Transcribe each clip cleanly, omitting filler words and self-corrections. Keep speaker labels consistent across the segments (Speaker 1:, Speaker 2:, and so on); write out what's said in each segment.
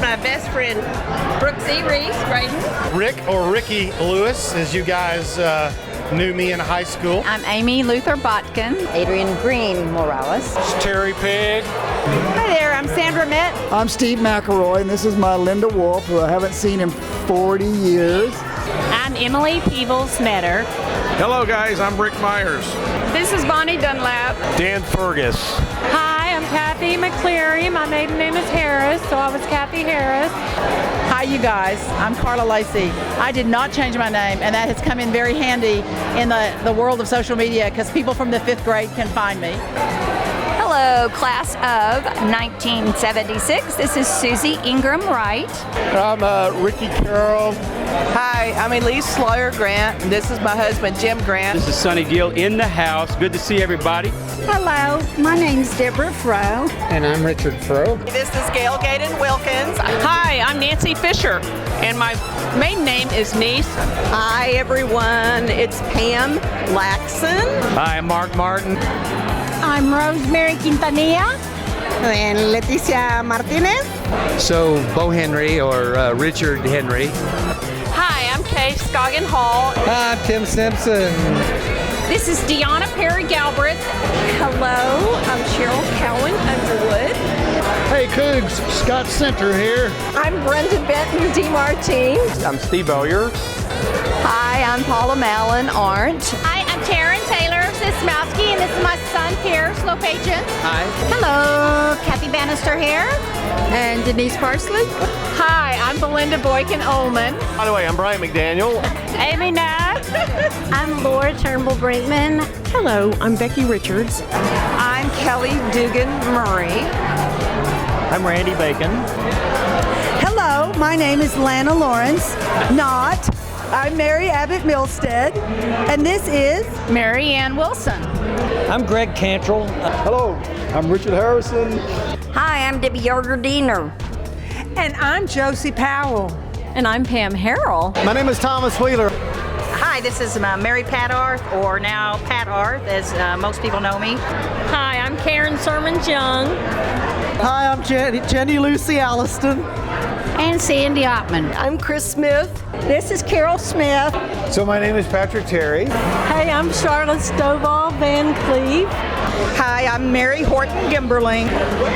Speaker 1: My best friend, Brooksy Reese, Graydon.
Speaker 2: Rick or Ricky Lewis, as you guys knew me in high school.
Speaker 3: I'm Amy Luther Botkin.
Speaker 4: Adrian Green Morales.
Speaker 2: It's Terry Pig.
Speaker 3: Hi there, I'm Sandra Mitt.
Speaker 5: I'm Steve McElroy, and this is my Linda Wolf, who I haven't seen in 40 years.
Speaker 6: I'm Emily Peebles-Smetter.
Speaker 7: Hello guys, I'm Rick Myers.
Speaker 6: This is Bonnie Dunlap.
Speaker 2: Dan Fergus.
Speaker 6: Hi, I'm Kathy McCleary. My maiden name is Harris, so I was Kathy Harris.
Speaker 8: Hi you guys, I'm Carla Lacey. I did not change my name, and that has come in very handy in the world of social media because people from the 5th grade can find me.
Speaker 3: Hello, class of 1976. This is Susie Ingram Wright.
Speaker 2: I'm Ricky Carroll.
Speaker 1: Hi, I'm Elise Slaughter Grant, and this is my husband, Jim Grant.
Speaker 9: This is Sonny Gill in the house. Good to see everybody.
Speaker 10: Hello, my name's Deborah Froh.
Speaker 11: And I'm Richard Froh.
Speaker 1: This is Gail Gaden Wilkins.
Speaker 6: Hi, I'm Nancy Fisher, and my maiden name is Niece.
Speaker 1: Hi, everyone. It's Pam Laxon.
Speaker 9: Hi, I'm Mark Martin.
Speaker 10: I'm Rosemary Quintanilla.
Speaker 1: And Leticia Martinez.
Speaker 11: So, Bo Henry or Richard Henry.
Speaker 6: Hi, I'm Kay Scoggin Hall.
Speaker 11: I'm Tim Simpson.
Speaker 6: This is Deanna Perry Galbraith.
Speaker 1: Hello, I'm Cheryl Cowan Underwood.
Speaker 5: Hey Cougs, Scott Center here.
Speaker 1: I'm Brenda Benton DeMartine.
Speaker 9: I'm Steve Bowyer.
Speaker 3: Hi, I'm Paula Mallon Arndt.
Speaker 6: Hi, I'm Taryn Taylor Sismowski, and this is my son, Pierce Lopagian.
Speaker 11: Hi.
Speaker 3: Hello, Kathy Bannister here.
Speaker 10: And Denise Parsley.
Speaker 6: Hi, I'm Belinda Boykin Ullman.
Speaker 2: By the way, I'm Brian McDaniel.
Speaker 6: Amy Nash.
Speaker 10: I'm Laura Turnbull Brinkman.
Speaker 1: Hello, I'm Becky Richards. I'm Kelly Dugan Murray.
Speaker 9: I'm Randy Bacon.
Speaker 8: Hello, my name is Lana Lawrence. I'm Mary Abbott Milstead, and this is
Speaker 3: Mary Ann Wilson.
Speaker 11: I'm Greg Cantrell.
Speaker 5: Hello, I'm Richard Harrison.
Speaker 4: Hi, I'm Debbie Yergerdiner.
Speaker 8: and I'm Josie Powell.
Speaker 3: And I'm Pam Harrell.
Speaker 5: My name is Thomas Wheeler.
Speaker 12: Hi, this is Mary Pat Arth, or now Pat Arth, as most people know me.
Speaker 6: Hi, I'm Karen Sermon-Young.
Speaker 8: Hi, I'm Jenny Lucy Alliston.
Speaker 10: And Sandy Ottman.
Speaker 1: I'm Chris Smith.
Speaker 8: This is Carol Smith.
Speaker 5: So my name is Patrick Terry.
Speaker 8: Hey, I'm Charlotte Stovall Van Cleve.
Speaker 1: Hi, I'm Mary Horton Gimberling.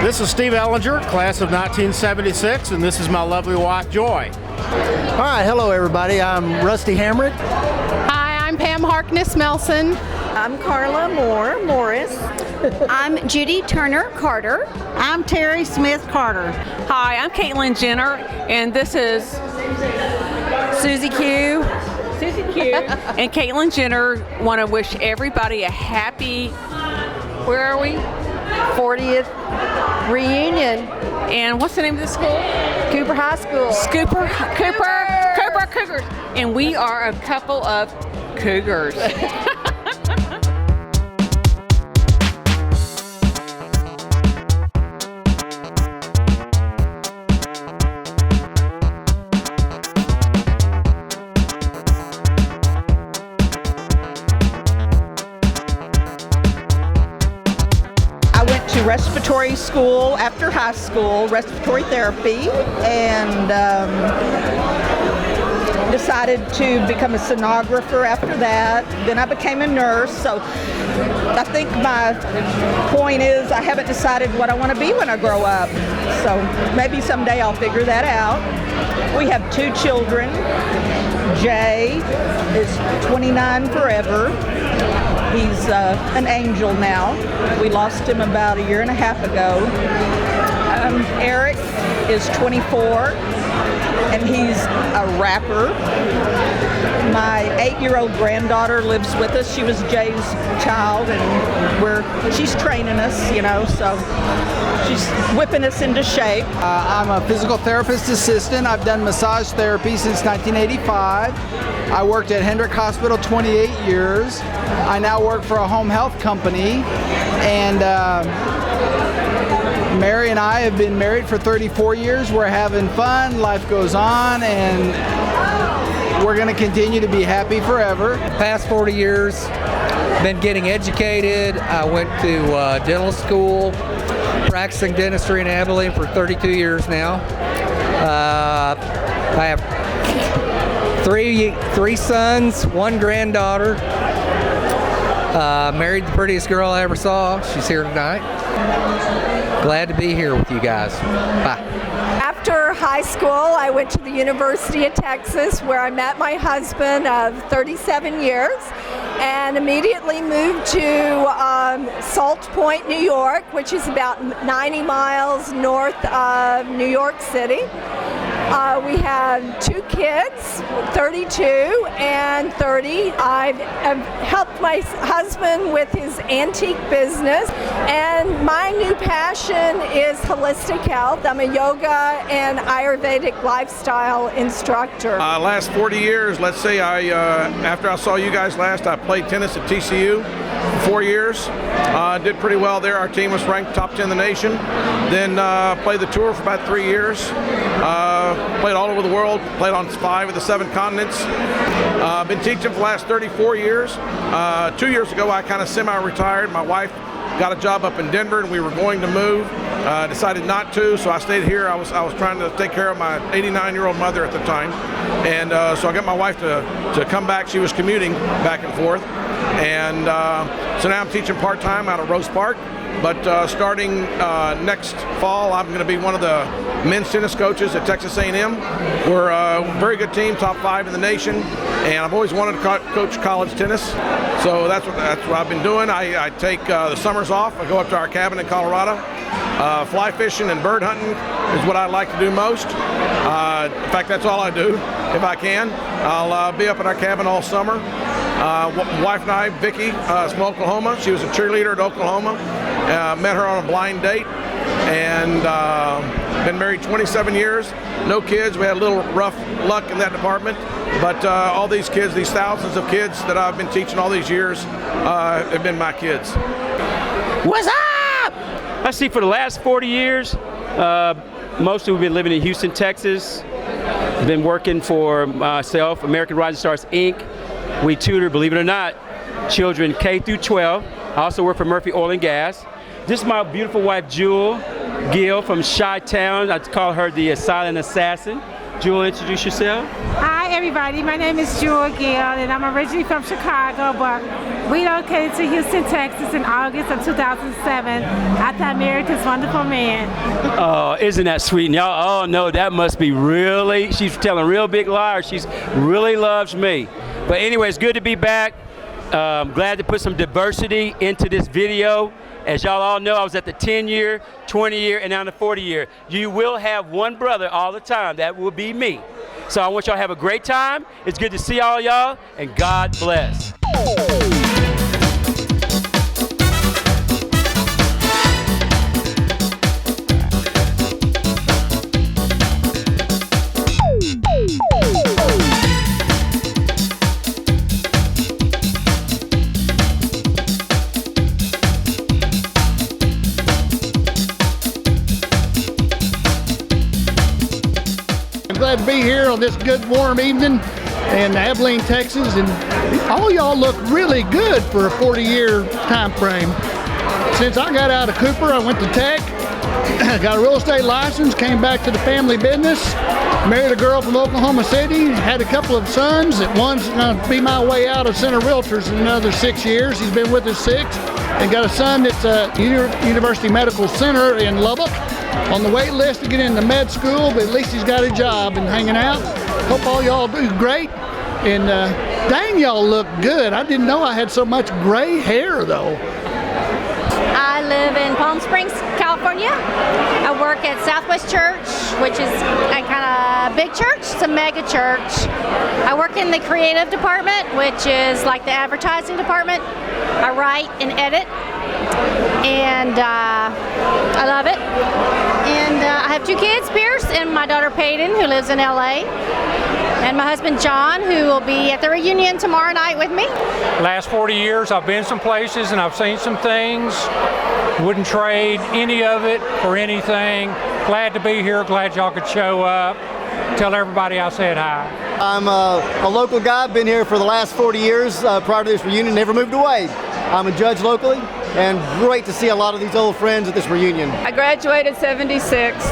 Speaker 2: This is Steve Ellinger, class of 1976, and this is my lovely wife, Joy.
Speaker 5: All right, hello everybody. I'm Rusty Hamrick.
Speaker 6: Hi, I'm Pam Harkness Melson.
Speaker 1: I'm Carla Moore Morris.
Speaker 3: I'm Judy Turner Carter.
Speaker 8: I'm Terry Smith Carter.
Speaker 6: Hi, I'm Caitlin Jenner, and this is
Speaker 3: Susie Q.
Speaker 6: Susie Q. And Caitlin Jenner want to wish everybody a happy, where are we?
Speaker 3: 40th reunion.
Speaker 6: And what's the name of the school?
Speaker 3: Cooper High School.
Speaker 6: Cooper Cougars. And we are a couple of Cougars.
Speaker 1: Respiratory school after high school, respiratory therapy, and decided to become a sonographer after that. Then I became a nurse, so I think my point is I haven't decided what I want to be when I grow up. So maybe someday I'll figure that out. We have 2 children. Jay is 29 forever. He's an angel now. We lost him about a year and a half ago. Eric is 24, and he's a rapper. My 8-year-old granddaughter lives with us. She was Jay's child, and she's training us, you know, so she's whipping us into shape.
Speaker 5: I'm a physical therapist assistant. I've done massage therapy since 1985. I worked at Hendrick Hospital 28 years. I now work for a home health company, and Mary and I have been married for 34 years. We're having fun, life goes on, and we're going to continue to be happy forever.
Speaker 11: Past 40 years, been getting educated. I went to dental school, practicing dentistry in Abilene for 32 years now. I have three sons, one granddaughter. Married the prettiest girl I ever saw. She's here tonight. Glad to be here with you guys. Bye.
Speaker 3: After high school, I went to the University of Texas, where I met my husband of 37 years, and immediately moved to Salt Point, New York, which is about 90 miles north of New York City. We have 2 kids, 32 and 30. I've helped my husband with his antique business, and my new passion is holistic health. I'm a yoga and Ayurvedic lifestyle instructor.
Speaker 7: Last 40 years, let's say after I saw you guys last, I played tennis at TCU for 4 years. Did pretty well there. Our team was ranked top 10 in the nation. Then played the tour for about 3 years. Played all over the world, played on 5 of the 7 continents. Been teaching for the last 34 years. 2 years ago, I kind of semi-retired. My wife got a job up in Denver, and we were going to move. Decided not to, so I stayed here. I was trying to take care of my 89-year-old mother at the time, and so I got my wife to come back. She was commuting back and forth, and so now I'm teaching part-time out of Rose Park. But starting next fall, I'm going to be one of the men's tennis coaches at Texas A&M. We're a very good team, top 5 in the nation, and I've always wanted to coach college tennis. So that's what I've been doing. I take the summers off. I go up to our cabin in Colorado. Fly fishing and bird hunting is what I like to do most. In fact, that's all I do if I can. I'll be up at our cabin all summer. Wife and I, Vicki, from Oklahoma. She was a cheerleader at Oklahoma. Met her on a blind date, and been married 27 years. No kids. We had a little rough luck in that department, but all these kids, these thousands of kids that I've been teaching all these years, have been my kids.
Speaker 9: What's up? I see for the last 40 years, mostly we've been living in Houston, Texas. Been working for myself, American Rising Stars, Inc. We tutor, believe it or not, children K through 12. I also work for Murphy Oil and Gas. This is my beautiful wife, Jewel Gill from Chi-Town. I call her the silent assassin. Jewel, introduce yourself.
Speaker 10: Hi everybody, my name is Jewel Gill, and I'm originally from Chicago, but relocated to Houston, Texas in August of 2007 after I married this wonderful man.
Speaker 9: Oh, isn't that sweet? And y'all, oh no, that must be really, she's telling a real big lie. She really loves me. But anyway, it's good to be back. Glad to put some diversity into this video. As y'all all know, I was at the 10-year, 20-year, and now the 40-year. You will have one brother all the time. That will be me. So I want y'all to have a great time. It's good to see all y'all, and God bless.
Speaker 13: Glad to be here on this good warm evening in Abilene, Texas, and all y'all look really good for a 40-year time frame. Since I got out of Cooper, I went to Tech, got a real estate license, came back to the family business, married a girl from Oklahoma City, had a couple of sons. One's going to be my way out of Center Realtors in another 6 years. He's been with us 6, and got a son that's at University Medical Center in Lubbock. On the wait list to get into med school, but at least he's got a job and hanging out. Hope all y'all do great. And dang, y'all look good. I didn't know I had so much gray hair though.
Speaker 10: I live in Palm Springs, California. I work at Southwest Church, which is a kind of big church. It's a mega church. I work in the creative department, which is like the advertising department. I write and edit, and I love it. And I have 2 kids, Pierce and my daughter Peyton, who lives in LA. And my husband John, who will be at the reunion tomorrow night with me.
Speaker 14: Last 40 years, I've been some places and I've seen some things. Wouldn't trade any of it for anything. Glad to be here, glad y'all could show up. Tell everybody I said hi.
Speaker 15: I'm a local guy, been here for the last 40 years prior to this reunion, never moved away. I'm a judge locally, and great to see a lot of these old friends at this reunion.
Speaker 16: I graduated '76,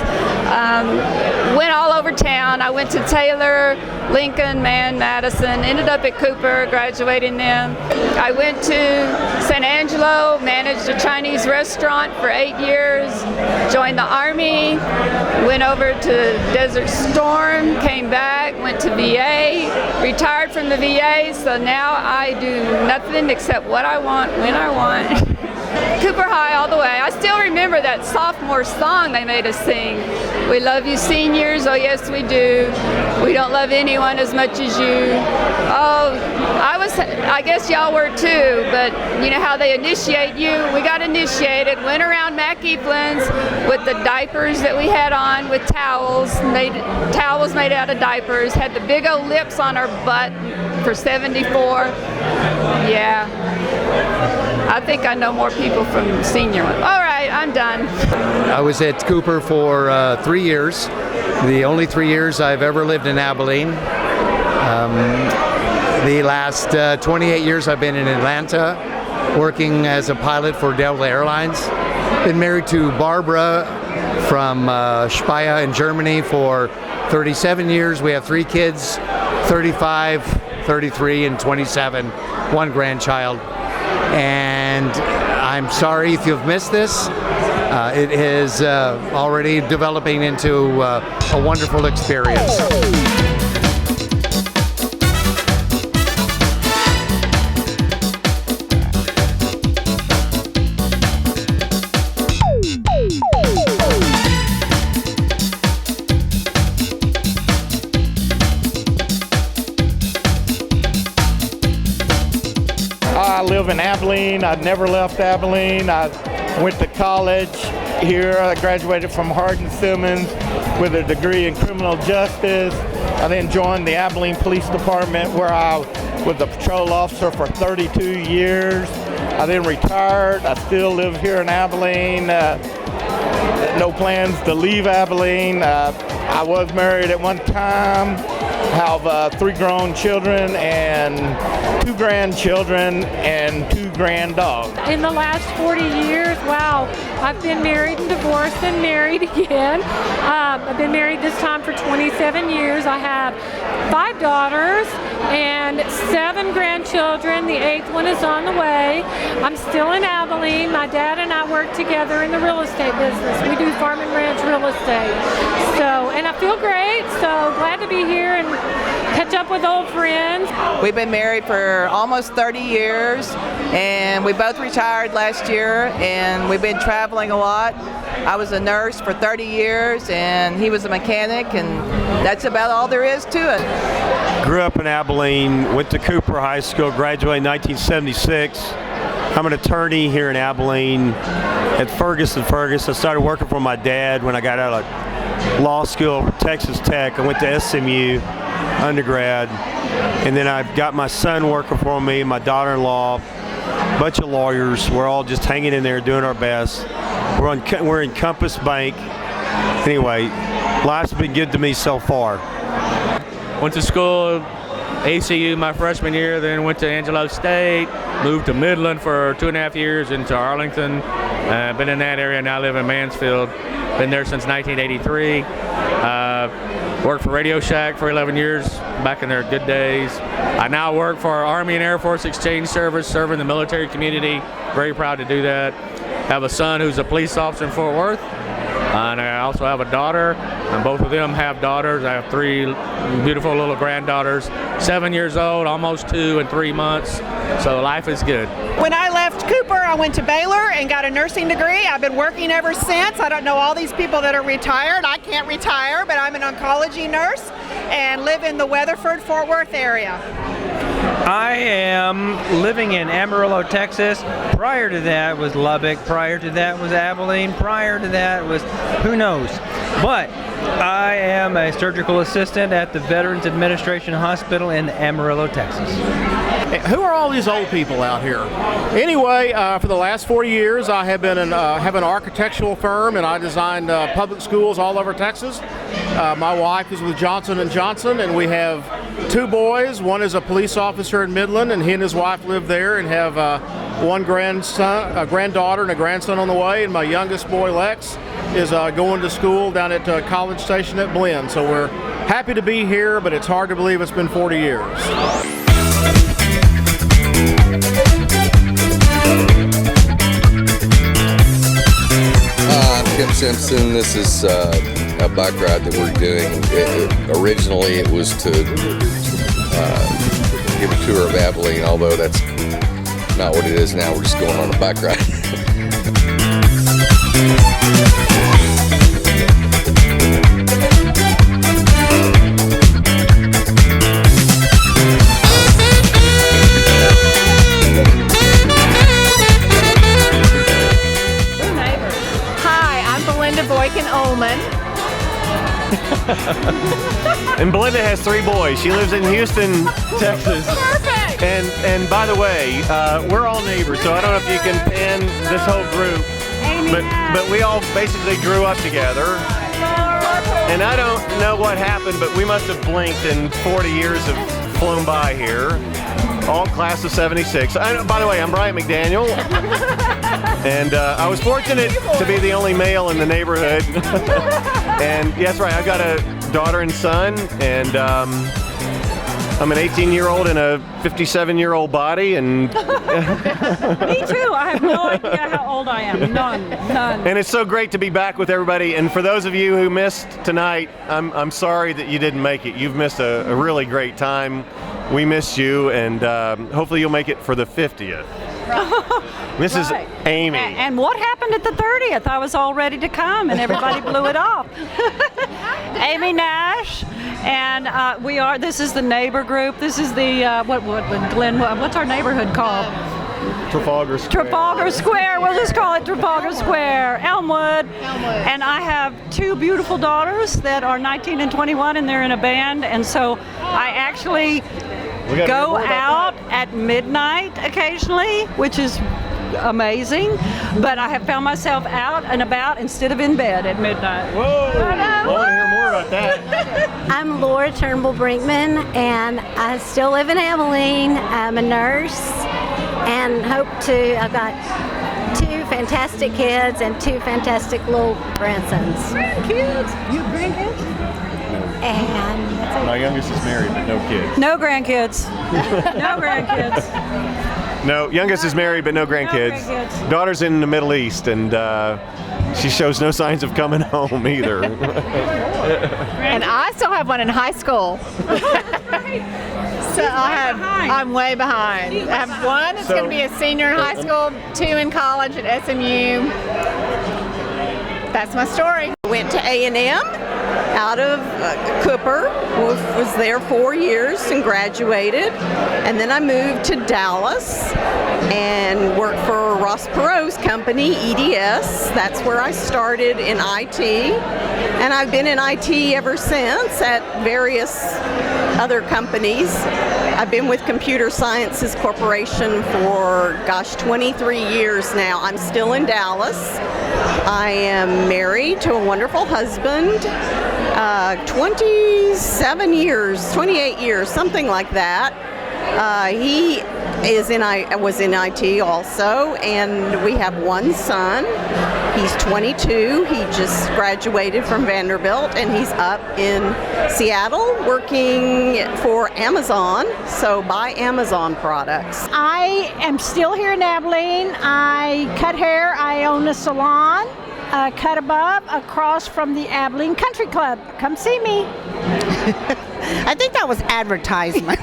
Speaker 16: went all over town. I went to Taylor, Lincoln, Madison, ended up at Cooper, graduating then. I went to San Angelo, managed a Chinese restaurant for 8 years, joined the Army, went over to Desert Storm, came back, went to VA, retired from the VA, so now I do nothing except what I want, when I want. Cooper High all the way. I still remember that sophomore song they made us sing. We love you seniors, oh yes we do. We don't love anyone as much as you. Oh, I guess y'all were too, but you know how they initiate you? We got initiated, went around Mac Evelyn's with the diapers that we had on with towels made out of diapers, had the big old lips on our butt for 74. Yeah. I think I know more people from senior one. All right, I'm done.
Speaker 17: I was at Cooper for 3 years, the only 3 years I've ever lived in Abilene. The last 28 years I've been in Atlanta, working as a pilot for Delta Airlines. Been married to Barbara from Speyer in Germany for 37 years. We have 3 kids, 35, 33, and 27, 1 grandchild. And I'm sorry if you've missed this. It is already developing into a wonderful experience.
Speaker 18: I live in Abilene. I've never left Abilene. I went to college here. I graduated from Hardin-Simmons with a degree in criminal justice. I then joined the Abilene Police Department, where I was a patrol officer for 32 years. I then retired. I still live here in Abilene. No plans to leave Abilene. I was married at one time. Have 3 grown children and 2 grandchildren and 2 grand dogs.
Speaker 19: In the last 40 years, wow, I've been married and divorced and married again. I've been married this time for 27 years. I have 5 daughters and 7 grandchildren. The 8th one is on the way. I'm still in Abilene. My dad and I work together in the real estate business. We do farm and ranch real estate. And I feel great, so glad to be here and catch up with old friends.
Speaker 20: We've been married for almost 30 years, and we both retired last year, and we've been traveling a lot. I was a nurse for 30 years, and he was a mechanic, and that's about all there is to it.
Speaker 21: Grew up in Abilene, went to Cooper High School, graduated in 1976. I'm an attorney here in Abilene at Ferguson. I started working for my dad when I got out of law school at Texas Tech. I went to SMU undergrad, and then I've got my son working for me, my daughter-in-law, a bunch of lawyers. We're all just hanging in there doing our best. We're in Compass Bank. Anyway, life's been good to me so far.
Speaker 22: Went to school, ACU my freshman year, then went to Angelo State, moved to Midland for 2.5 years into Arlington. Been in that area, now live in Mansfield. Been there since 1983. Worked for Radio Shack for 11 years, back in their good days. I now work for Army and Air Force Exchange Service, serving the military community. Very proud to do that. Have a son who's a police officer in Fort Worth. And I also have a daughter, and both of them have daughters. I have 3 beautiful little granddaughters, 7 years old, almost 2 and 3 months. So life is good.
Speaker 23: When I left Cooper, I went to Baylor and got a nursing degree. I've been working ever since. I don't know all these people that are retired. I can't retire, but I'm an oncology nurse and live in the Weatherford, Fort Worth area.
Speaker 24: I am living in Amarillo, Texas. Prior to that was Lubbock. Prior to that was Abilene. Prior to that was who knows. but I am a surgical assistant at the Veterans Administration Hospital in Amarillo, Texas.
Speaker 2: Who are all these old people out here? Anyway, for the last 40 years, I have been have an architectural firm, and I designed public schools all over Texas. My wife is with Johnson & Johnson, and we have 2 boys. One is a police officer in Midland, and he and his wife live there and have one grandson, a granddaughter, and a grandson on the way. And my youngest boy, Lex, is going to school down at College Station at Abilene. So we're happy to be here, but it's hard to believe it's been 40 years.
Speaker 4: I'm Tim Simpson. This is a bike ride that we're doing. Originally, it was to give a tour of Abilene, although that's not what it is now. We're just going on a bike ride.
Speaker 21: And Belinda has 3 boys. She lives in Houston, Texas.
Speaker 8: Perfect!
Speaker 21: And by the way, we're all neighbors, so I don't know if you can pin this whole group, but we all basically grew up together. And I don't know what happened, but we must have blinked and 40 years have flown by here. All class of 76. By the way, I'm Brian McDaniel. And I was fortunate to be the only male in the neighborhood. And yes, right, I've got a daughter and son, and I'm an 18-year-old in a 57-year-old body, and
Speaker 8: Me too. I have no idea how old I am. None.
Speaker 21: And it's so great to be back with everybody. And for those of you who missed tonight, I'm sorry that you didn't make it. You've missed a really great time. We missed you, and hopefully you'll make it for the 50th. Mrs. Amy.
Speaker 8: And what happened at the 30th? I was all ready to come, and everybody blew it off. Amy Nash, and this is the neighbor group. This is the, what's our neighborhood called?
Speaker 21: Trafalgar Square.
Speaker 8: Trafalgar Square. We'll just call it Trafalgar Square. Elmwood. And I have 2 beautiful daughters that are 19 and 21, and they're in a band. And so I actually go out at midnight occasionally, which is amazing. But I have found myself out and about instead of in bed at midnight.
Speaker 21: Whoa! I want to hear more about that.
Speaker 12: I'm Laura Turnbull Brinkman, and I still live in Abilene. I'm a nurse, and I've got 2 fantastic kids and 2 fantastic little grandsons.
Speaker 8: Grandkids? You have grandkids?
Speaker 12: And that's
Speaker 21: My youngest is married, but no kids.
Speaker 8: No grandkids. No grandkids.
Speaker 21: No, youngest is married, but no grandkids. Daughter's in the Middle East, and she shows no signs of coming home either.
Speaker 23: And I still have one in high school. So I'm way behind. I have one that's going to be a senior in high school, 2 in college at SMU. That's my story.
Speaker 25: Went to A&M out of Cooper, was there 4 years and graduated. And then I moved to Dallas and worked for Ross Perot's company, EDS. That's where I started in IT. And I've been in IT ever since at various other companies. I've been with Computer Sciences Corporation for, 23 years now. I'm still in Dallas. I am married to a wonderful husband, 28 years, something like that. He was in IT also, and we have one son. He's 22. He just graduated from Vanderbilt, and he's up in Seattle working for Amazon, so buy Amazon products.
Speaker 26: I am still here in Abilene. I cut hair. I own a salon, cut above, across from the Abilene Country Club. Come see me.
Speaker 27: I think that was advertisement.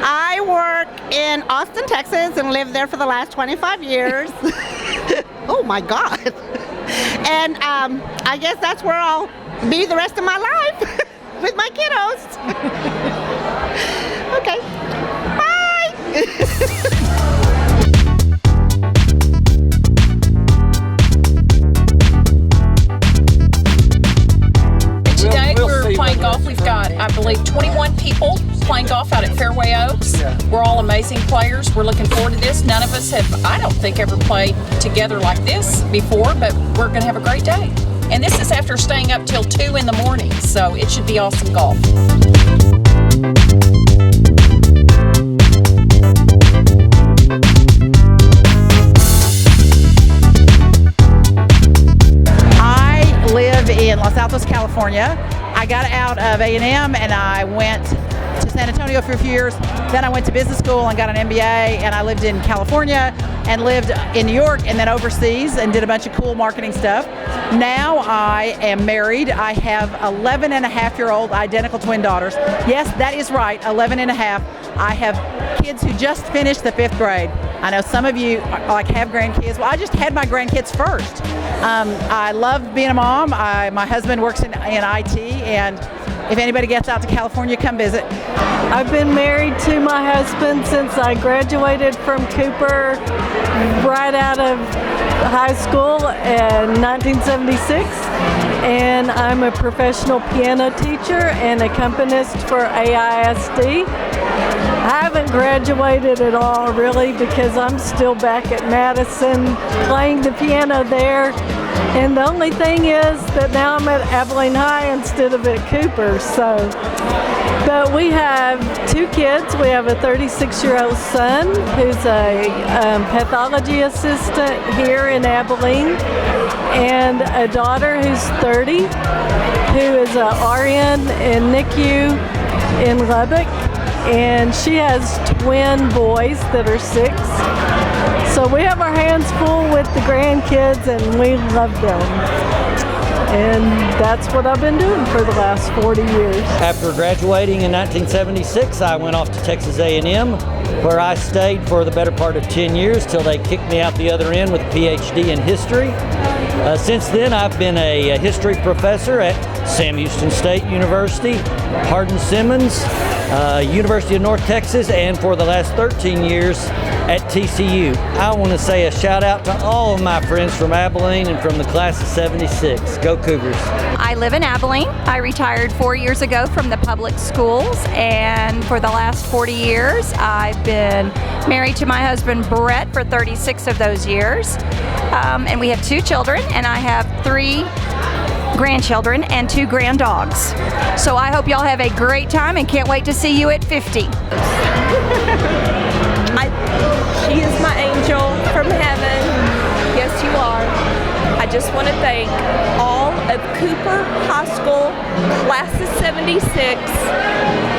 Speaker 27: I work in Austin, Texas, and lived there for the last 25 years. Oh my God. And I guess that's where I'll be the rest of my life with my kiddos. Okay. Bye.
Speaker 1: approximately 21 people playing golf out at Fairway Oaks. We're all amazing players. We're looking forward to this. None of us have, I don't think, ever played together like this before, but we're going to have a great day. And this is after staying up till 2 in the morning, so it should be awesome golf.
Speaker 3: I live in Los Altos, California. I got out of A&M and I went to San Antonio for a few years. Then I went to business school and got an MBA, and I lived in California and lived in New York and then overseas and did a bunch of cool marketing stuff. Now I am married. I have 11-and-a-half-year-old identical twin daughters. Yes, that is right, 11-and-a-half. I have kids who just finished the 5th grade. I know some of you have grandkids. Well, I just had my grandkids first. I love being a mom. My husband works in IT, and if anybody gets out to California, come visit.
Speaker 5: I've been married to my husband since I graduated from Cooper right out of high school in 1976, and I'm a professional piano teacher and accompanist for AISD. I haven't graduated at all, really, because I'm still back at Madison playing the piano there. And the only thing is that now I'm at Abilene High instead of at Cooper. But we have 2 kids. We have a 36-year-old son who's a pathology assistant here in Abilene, and a daughter who's 30, who is an RN in NICU in Lubbock. And she has twin boys that are 6. So we have our hands full with the grandkids, and we love them. And that's what I've been doing for the last 40 years.
Speaker 6: After graduating in 1976, I went off to Texas A&M, where I stayed for the better part of 10 years till they kicked me out the other end with a PhD in history. Since then, I've been a history professor at Sam Houston State University, Hardin-Simmons, University of North Texas, and for the last 13 years at TCU. I want to say a shout out to all of my friends from Abilene and from the class of 76. Go Cougars.
Speaker 7: I live in Abilene. I retired 4 years ago from the public schools, and for the last 40 years I've been married to my husband Brett for 36 of those years. And we have 2 children, and I have 3 grandchildren and 2 granddogs. So I hope y'all have a great time and can't wait to see you at 50.
Speaker 9: She is my angel from heaven. Yes, you are. I just want to thank all of Cooper High School class of 76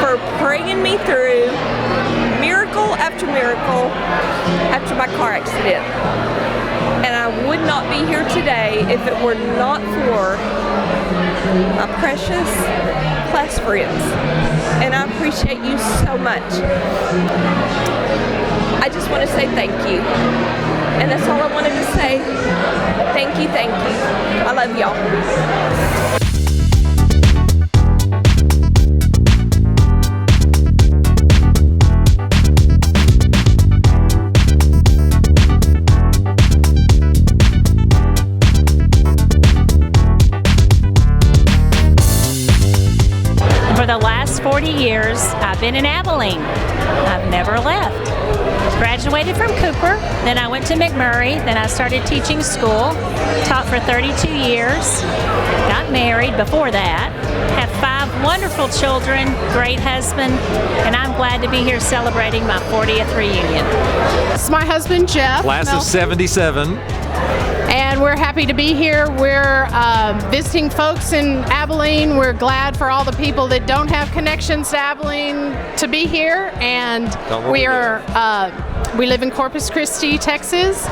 Speaker 9: for praying me through miracle after miracle after my car accident. And I would not be here today if it were not for my precious class friends. And I appreciate you so much. I just want to say thank you. And that's all I wanted to say. Thank you, thank you. I love y'all.
Speaker 11: For the last 40 years, I've been in Abilene. I've never left. Graduated from Cooper, then I went to McMurray, then I started teaching school, taught for 32 years, got married before that, have 5 wonderful children, great husband, and I'm glad to be here celebrating my 40th reunion.
Speaker 28: It's my husband, Jeff.
Speaker 29: Class of 77.
Speaker 28: And we're happy to be here. We're visiting folks in Abilene. We're glad for all the people that don't have connections to Abilene to be here. And we live in Corpus Christi, Texas,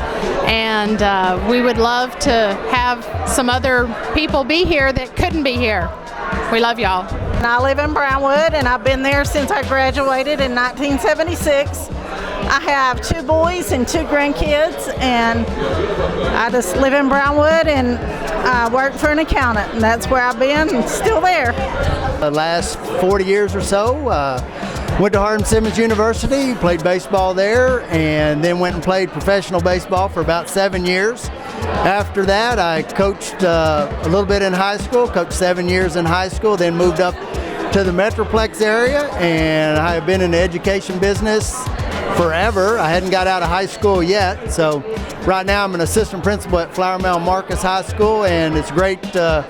Speaker 28: and we would love to have some other people be here that couldn't be here. We love y'all.
Speaker 26: I live in Brownwood, and I've been there since I graduated in 1976. I have 2 boys and 2 grandkids, and I just live in Brownwood, and I work for an accountant, and that's where I've been and still there.
Speaker 15: The last 40 years or so, went to Hardin-Simmons University, played baseball there, and then went and played professional baseball for about 7 years. After that, I coached a little bit in high school, coached 7 years in high school, then moved up to the Metroplex area, and I have been in the education business forever. I hadn't got out of high school yet, so right now I'm an assistant principal at Flower Mound Marcus High School, and it's great to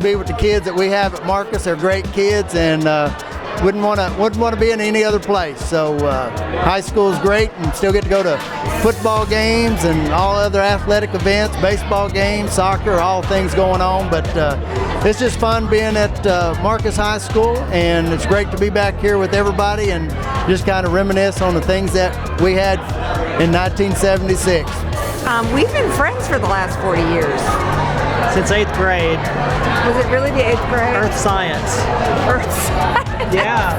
Speaker 15: be with the kids that we have at Marcus. They're great kids, and wouldn't want to be in any other place. So high school is great, and still get to go to football games and all other athletic events, baseball games, soccer, all things going on. But it's just fun being at Marcus High School, and it's great to be back here with everybody and just kind of reminisce on the things that we had in 1976.
Speaker 10: We've been friends for the last 40 years.
Speaker 24: Since 8th grade.
Speaker 10: Was it really the 8th grade?
Speaker 24: Earth science.
Speaker 10: Earth science?
Speaker 24: Yeah.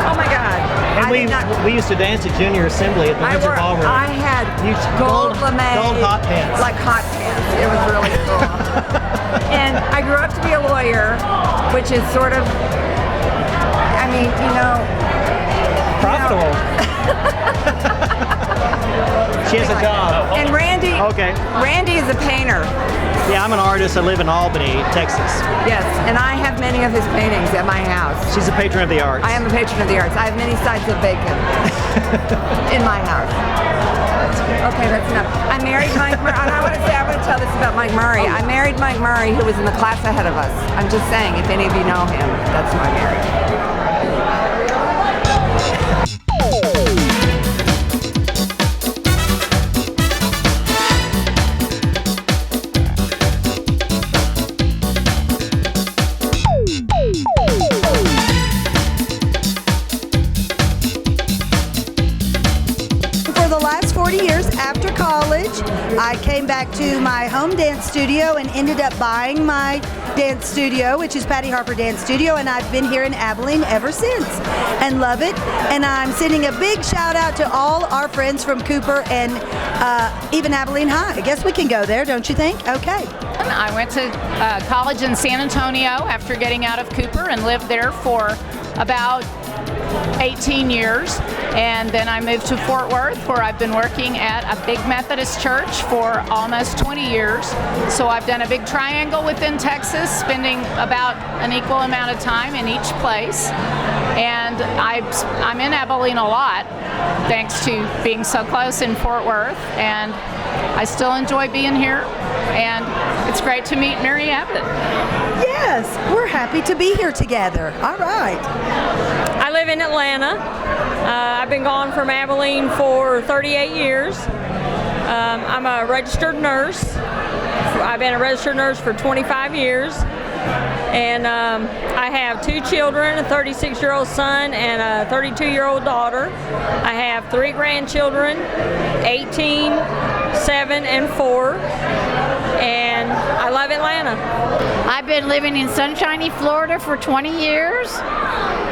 Speaker 10: Oh my God.
Speaker 24: And we used to dance at junior assembly at the Windsor Ballroom.
Speaker 10: I had gold lame.
Speaker 24: Gold hot pants.
Speaker 10: Like hot pants. It was really cool. And I grew up to be a lawyer, which is sort of, I mean,
Speaker 24: profitable. She has a job.
Speaker 10: And Randy is a painter.
Speaker 24: Yeah, I'm an artist. I live in Albany, Texas.
Speaker 10: Yes, and I have many of his paintings at my house.
Speaker 24: She's a patron of the arts.
Speaker 10: I am a patron of the arts. I have many sides of bacon in my house. Okay, that's enough. I married Mike Murray. I want to tell this about Mike Murray. I married Mike Murray, who was in the class ahead of us. I'm just saying, if any of you know him, that's my marriage.
Speaker 13: I came back to my home dance studio and ended up buying my dance studio, which is Patty Harper Dance Studio, and I've been here in Abilene ever since and love it. And I'm sending a big shout out to all our friends from Cooper and even Abilene High. I guess we can go there, don't you think? Okay.
Speaker 1: I went to college in San Antonio after getting out of Cooper and lived there for about 18 years, and then I moved to Fort Worth, where I've been working at a big Methodist church for almost 20 years. So I've done a big triangle within Texas, spending about an equal amount of time in each place. And I'm in Abilene a lot, thanks to being so close in Fort Worth, and I still enjoy being here, and it's great to meet Mary Abbott.
Speaker 13: Yes, we're happy to be here together. All right.
Speaker 14: I live in Atlanta. I've been gone from Abilene for 38 years. I'm a registered nurse. I've been a registered nurse for 25 years. And I have 2 children, a 36-year-old son and a 32-year-old daughter. I have 3 grandchildren, 18, 7, and 4. And I love Atlanta.
Speaker 16: I've been living in sunshiny Florida for 20 years.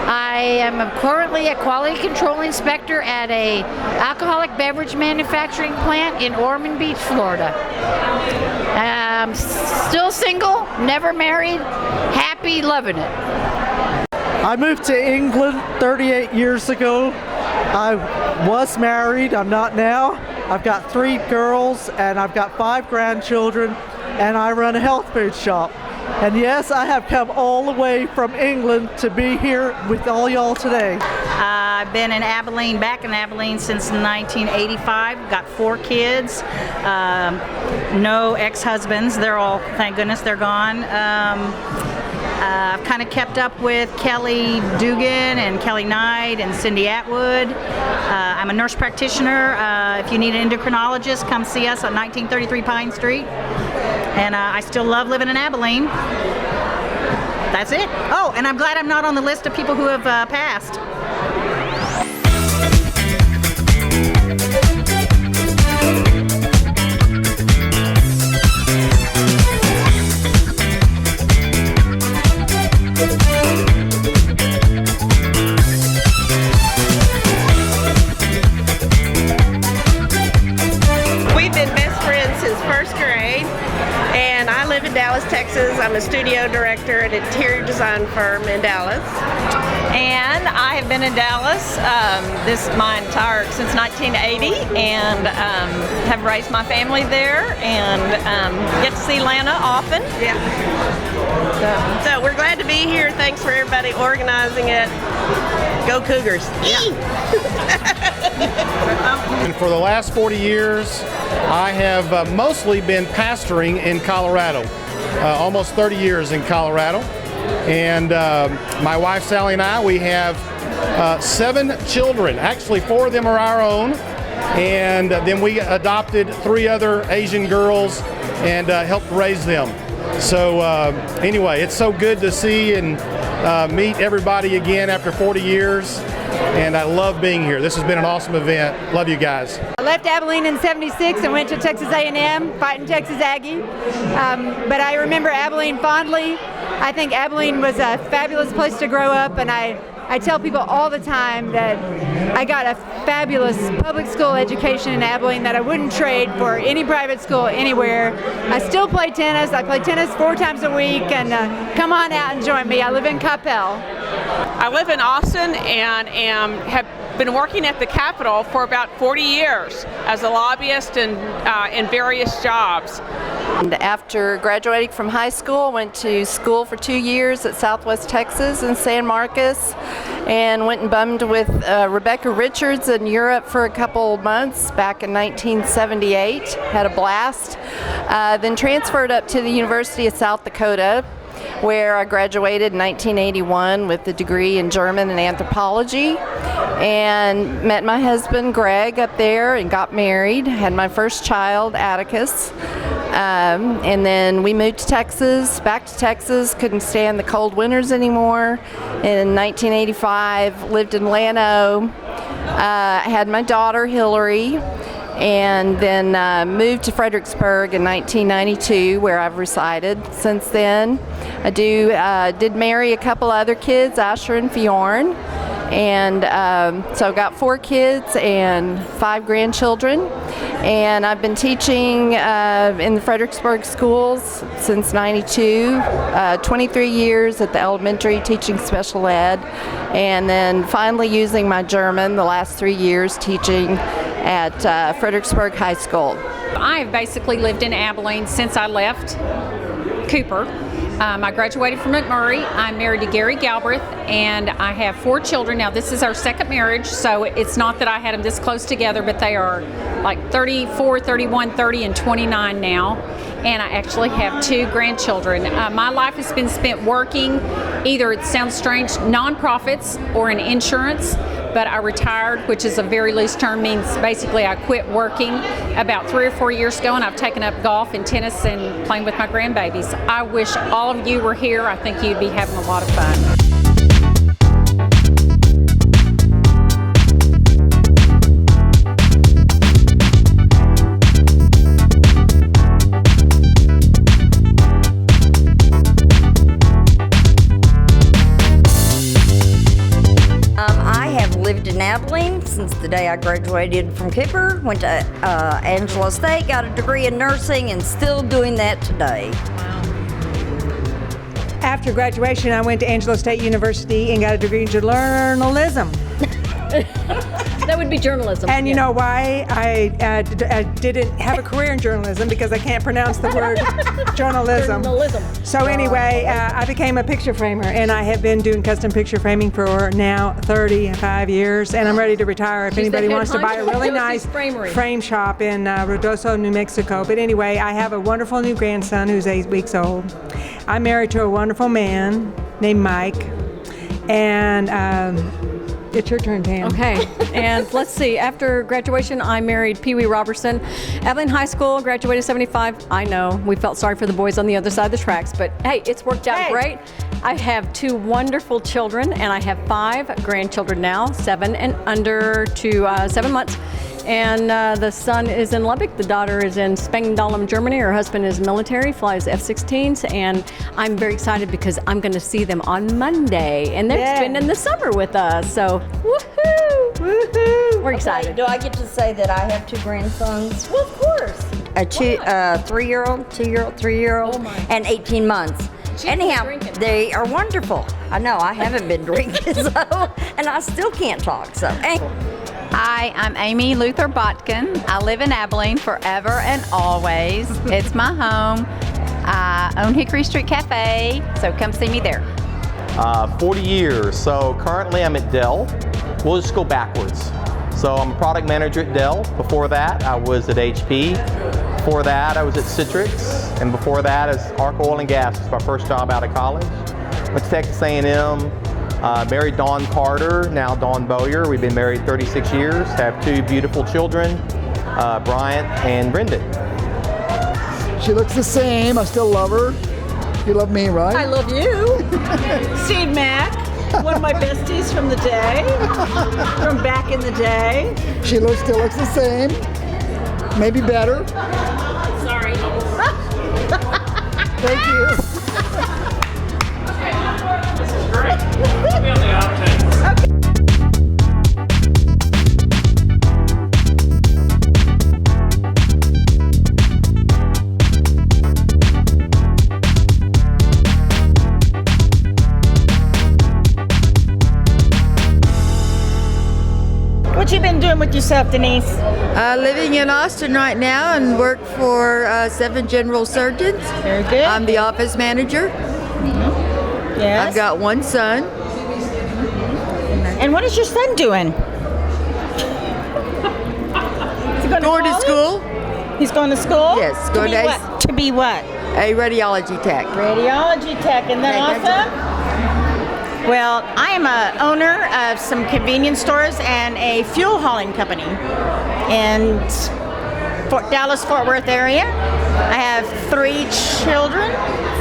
Speaker 16: I am currently a quality control inspector at a alcoholic beverage manufacturing plant in Ormond Beach, Florida. I'm still single, never married, happy, loving it.
Speaker 17: I moved to England 38 years ago. I was married, I'm not now. I've got 3 girls and I've got 5 grandchildren, and I run a health food shop. And yes, I have come all the way from England to be here with all y'all today.
Speaker 28: I've been in Abilene, back in Abilene since 1985. Got 4 kids, no ex-husbands. They're all, thank goodness, they're gone. I've kind of kept up with Kelly Dugan and Kelly Knight and Cindy Atwood. I'm a nurse practitioner. If you need an endocrinologist, come see us on 1933 Pine Street. And I still love living in Abilene. That's it. Oh, and I'm glad I'm not on the list of people who have passed.
Speaker 18: We've been best friends since first grade. And I live in Dallas, Texas. I'm a studio director at an interior design firm in Dallas.
Speaker 14: And I have been in Dallas since 1980, and have raised my family there, and get to see Lana often.
Speaker 18: Yeah. So we're we're glad to be here. Thanks for everybody organizing it. Go Cougars.
Speaker 2: And for the last 40 years, I have mostly been pastoring in Colorado, almost 30 years in Colorado. And my wife Sally and I, we have 7 children. Actually, 4 of them are our own. And then we adopted 3 other Asian girls and helped raise them. So anyway, it's so good to see and meet everybody again after 40 years. And I love being here. This has been an awesome event. Love you guys.
Speaker 4: I left Abilene in '76 and went to Texas A&M, fighting Texas Aggie. But I remember Abilene fondly. I think Abilene was a fabulous place to grow up, and I tell people all the time that I got a fabulous public school education in Abilene that I wouldn't trade for any private school anywhere. I still play tennis. I play tennis 4 times a week, and come on out and join me. I live in Coppell.
Speaker 8: I live in Austin and have been working at the Capitol for about 40 years as a lobbyist and in various jobs.
Speaker 12: And after graduating from high school, went to school for 2 years at Southwest Texas in San Marcos, and went and bummed with Rebecca Richards in Europe for a couple months back in 1978. Had a blast. Then transferred up to the University of South Dakota, where I graduated in 1981 with a degree in German and anthropology, and met my husband Greg up there and got married. Had my first child, Atticus. And then we moved to Texas, back to Texas, couldn't stand the cold winters anymore. In 1985, lived in Llano, had my daughter Hillary, and then moved to Fredericksburg in 1992, where I've resided since then. I did marry a couple other kids, Asher and Fjorn, and so I've got 4 kids and 5 grandchildren. And I've been teaching in the Fredericksburg schools since '92, 23 years at the elementary teaching special ed, and then finally using my German the last 3 years teaching at Fredericksburg High School.
Speaker 1: I've basically lived in Abilene since I left Cooper. I graduated from McMurray. I'm married to Gary Galbraith, and I have 4 children. Now, this is our second marriage, so it's not that I had them this close together, but they are like 34, 31, 30, and 29 now. And I actually have 2 grandchildren. My life has been spent working, either, it sounds strange, nonprofits or in insurance. But I retired, which is a very loose term, means basically I quit working about 3 or 4 years ago, and I've taken up golf and tennis and playing with my grandbabies. I wish all of you were here. I think you'd be having a lot of fun.
Speaker 19: Lived in Abilene since the day I graduated from Cooper, went to Angelo State, got a degree in nursing, and still doing that today.
Speaker 4: After graduation, I went to Angelo State University and got a degree in journalism.
Speaker 20: That would be journalism.
Speaker 4: And you know why I didn't have a career in journalism? Because I can't pronounce the word journalism. So anyway, I became a picture framer, and I have been doing custom picture framing for now 35 years, and I'm ready to retire if anybody wants to buy a really nice frame shop in Ruidoso, New Mexico. But anyway, I have a wonderful new grandson who's 8 weeks old. I'm married to a wonderful man named Mike, and it's your turn, Pam.
Speaker 20: Okay, and let's see. After graduation, I married Pee Wee Robertson. Abilene High School, graduated '75. I know, we felt sorry for the boys on the other side of the tracks, but hey, it's worked out great. I have 2 wonderful children, and I have 5 grandchildren now, 7 and under to 7 months. And the son is in Lubbock, the daughter is in Spangdahlem, Germany. Her husband is military, flies F-16s, and I'm very excited because I'm going to see them on Monday, and they're spending the summer with us, so woohoo! Woohoo! We're excited.
Speaker 19: Okay, do I get to say that I have 2 grandsons?
Speaker 20: Well, of course.
Speaker 19: A 3-year-old, 2-year-old, 3-year-old, and 18 months. Anyhow, they are wonderful. I know, I haven't been drinking, so, and I still can't talk, so.
Speaker 21: Hi, I'm Amy Luther Botkin. I live in Abilene forever and always. It's my home. I own Hickory Street Cafe, so come see me there.
Speaker 3: 40 years. So currently I'm at Dell. We'll just go backwards. So I'm a product manager at Dell. Before that, I was at HP. Before that, I was at Citrix. And before that, as Arc Oil and Gas was my first job out of college. Went to Texas A&M. Married Dawn Carter, now Dawn Bowyer. We've been married 36 years. Have 2 beautiful children, Bryant and Brendan.
Speaker 5: She looks the same. I still love her. You love me, right?
Speaker 6: I love you. Steve Mack, one of my besties from the day, from back in the day.
Speaker 5: She still looks the same. Maybe better.
Speaker 6: Sorry.
Speaker 5: Thank you.
Speaker 6: This is great. We'll be on the outtake. What you been doing with yourself, Denise?
Speaker 7: Living in Austin right now and work for 7 general surgeons.
Speaker 6: Very good.
Speaker 7: I'm the office manager.
Speaker 6: Yes.
Speaker 7: I've got 1 son.
Speaker 6: And what is your son doing? Is he going to
Speaker 7: school.
Speaker 6: He's going to school?
Speaker 7: Yes,
Speaker 6: going to be what? To be what?
Speaker 7: A radiology tech.
Speaker 6: Radiology tech. Isn't that awesome? Well, I am a owner of some convenience stores and a fuel hauling company in Dallas-Fort Worth area. I have 3 children,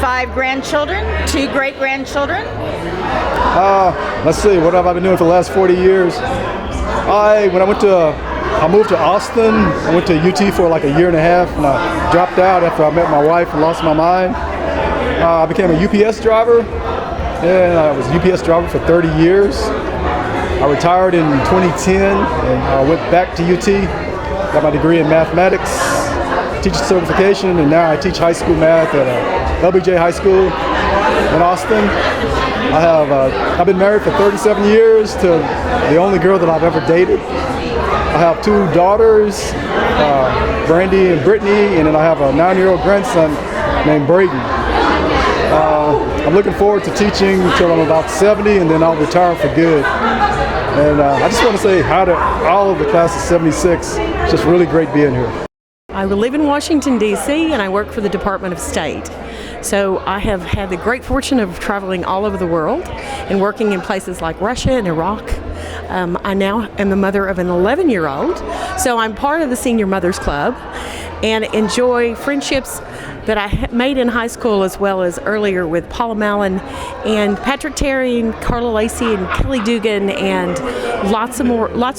Speaker 6: 5 grandchildren, 2 great-grandchildren.
Speaker 22: Let's see, what have I been doing for the last 40 years? I moved to Austin. I went to UT for like a year and a half, and I dropped out after I met my wife and lost my mind. I became a UPS driver. And I was a UPS driver for 30 years. I retired in 2010 and I went back to UT, got my degree in mathematics, teacher certification, and now I teach high school math at LBJ High School in Austin. I've been married for 37 years to the only girl that I've ever dated. I have 2 daughters, Brandy and Brittany, and then I have a 9-year-old grandson named Braden. I'm looking forward to teaching until I'm about 70, and then I'll retire for good. And I just want to say hi to all of the class of 76. It's just really great being here.
Speaker 23: I live in Washington, D.C., and I work for the Department of State. So I have had the great fortune of traveling all over the world and working in places like Russia and Iraq. I now am the mother of an 11-year-old, so I'm part of the Senior Mothers Club and enjoy friendships that I made in high school as well as earlier with Paula Mallon and Patrick Terry and Carla Lacey and Kelly Dugan and lots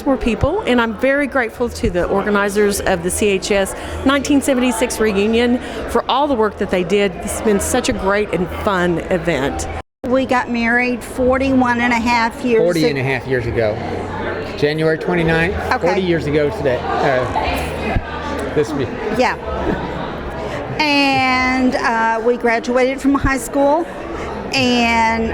Speaker 23: more people. And I'm very grateful to the organizers of the CHS 1976 reunion for all the work that they did. It's been such a great and fun event.
Speaker 25: We got married 41 and a half years
Speaker 27: 40 and a half years ago. January 29th,
Speaker 25: Okay.
Speaker 27: 40 years ago today. This week.
Speaker 25: Yeah. And we graduated from high school in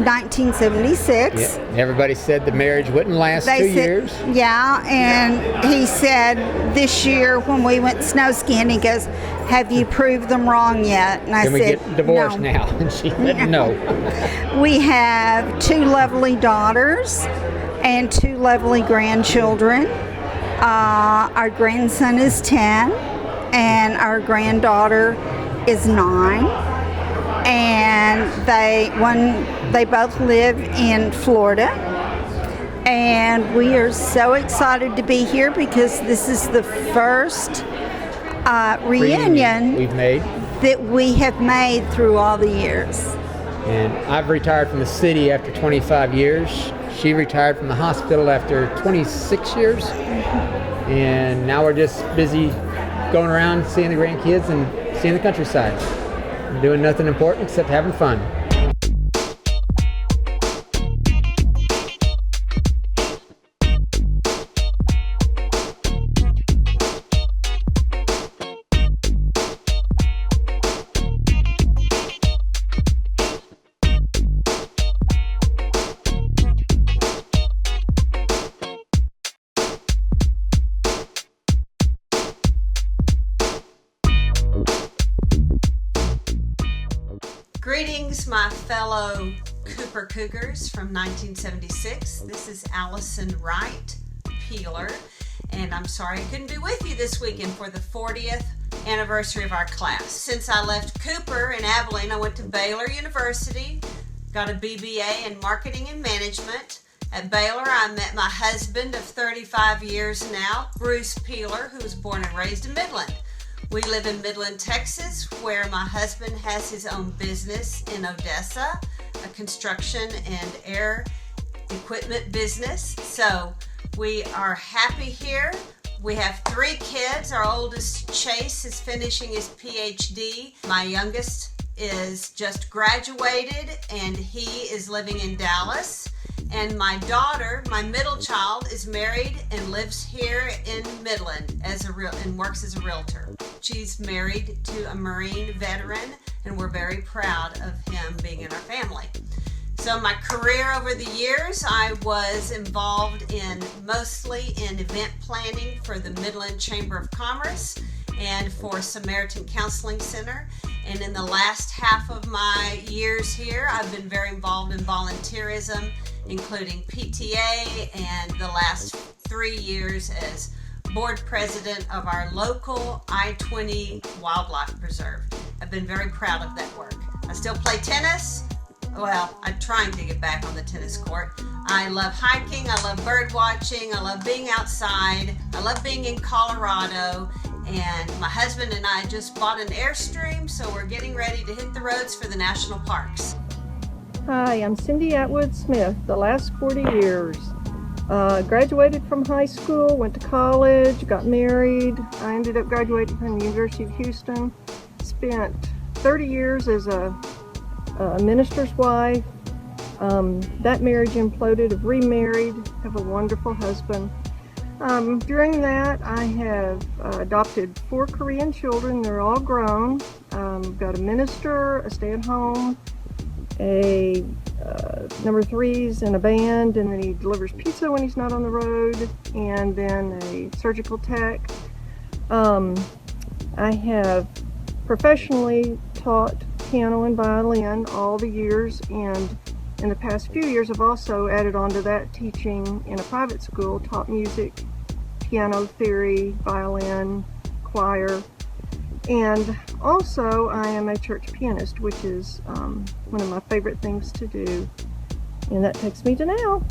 Speaker 25: 1976.
Speaker 27: Yeah. Everybody said the marriage wouldn't last 2 years.
Speaker 25: Yeah, and he said this year when we went snow skiing, he goes, "Have you proved them wrong yet?" And I
Speaker 27: Can we
Speaker 25: said,
Speaker 27: get divorced
Speaker 25: "No."
Speaker 27: now? And she said no.
Speaker 25: We have 2 lovely daughters and 2 lovely grandchildren. Our grandson is 10 and our granddaughter is 9. And they both live in Florida. And we are so excited to be here because this is the first reunion
Speaker 27: we've made
Speaker 25: that we have made through all the years.
Speaker 27: And I've retired from the city after 25 years. She retired from the hospital after 26 years. And now we're just busy going around seeing the grandkids and seeing the countryside. Doing nothing important except having fun.
Speaker 9: Greetings, my fellow Cooper Cougars from 1976. This is Allison Wright, Peeler, and I'm sorry I couldn't be with you this weekend for the 40th anniversary of our class. Since I left Cooper in Abilene, I went to Baylor University, got a BBA in Marketing and Management. At Baylor, I met my husband of 35 years now, Bruce Peeler, who was born and raised in Midland. We live in Midland, Texas, where my husband has his own business in Odessa, a construction and air equipment business. So we are happy here. We have 3 kids. Our oldest, Chase, is finishing his PhD. My youngest is just graduated and he is living in Dallas. And my daughter, my middle child, is married and lives here in Midland and works as a realtor. She's married to a Marine veteran, and we're very proud of him being in our family. So my career over the years, I was involved mostly in event planning for the Midland Chamber of Commerce and for Samaritan Counseling Center. And in the last half of my years here, I've been very involved in volunteerism, including PTA, and the last 3 years as board president of our local I-20 Wildlife Preserve. I've been very proud of that work. I still play tennis. Well, I'm trying to get back on the tennis court. I love hiking, I love bird watching, I love being outside, I love being in Colorado, and my husband and I just bought an Airstream, so we're getting ready to hit the roads for the national parks.
Speaker 10: Hi, I'm Cindy Atwood Smith, the last 40 years. Graduated from high school, went to college, got married. I ended up graduating from the University of Houston. Spent 30 years as a minister's wife. That marriage imploded, I've remarried, have a wonderful husband. During that, I have adopted 4 Korean children. They're all grown. Got a minister, a stay-at-home, a number 3's in a band, and then he delivers pizza when he's not on the road, and then a surgical tech. I have professionally taught piano and violin all the years, and in the past few years I've also added on to that teaching in a private school, taught music, piano theory, violin, choir, and also I am a church pianist, which is one of my favorite things to do, and that takes me to now.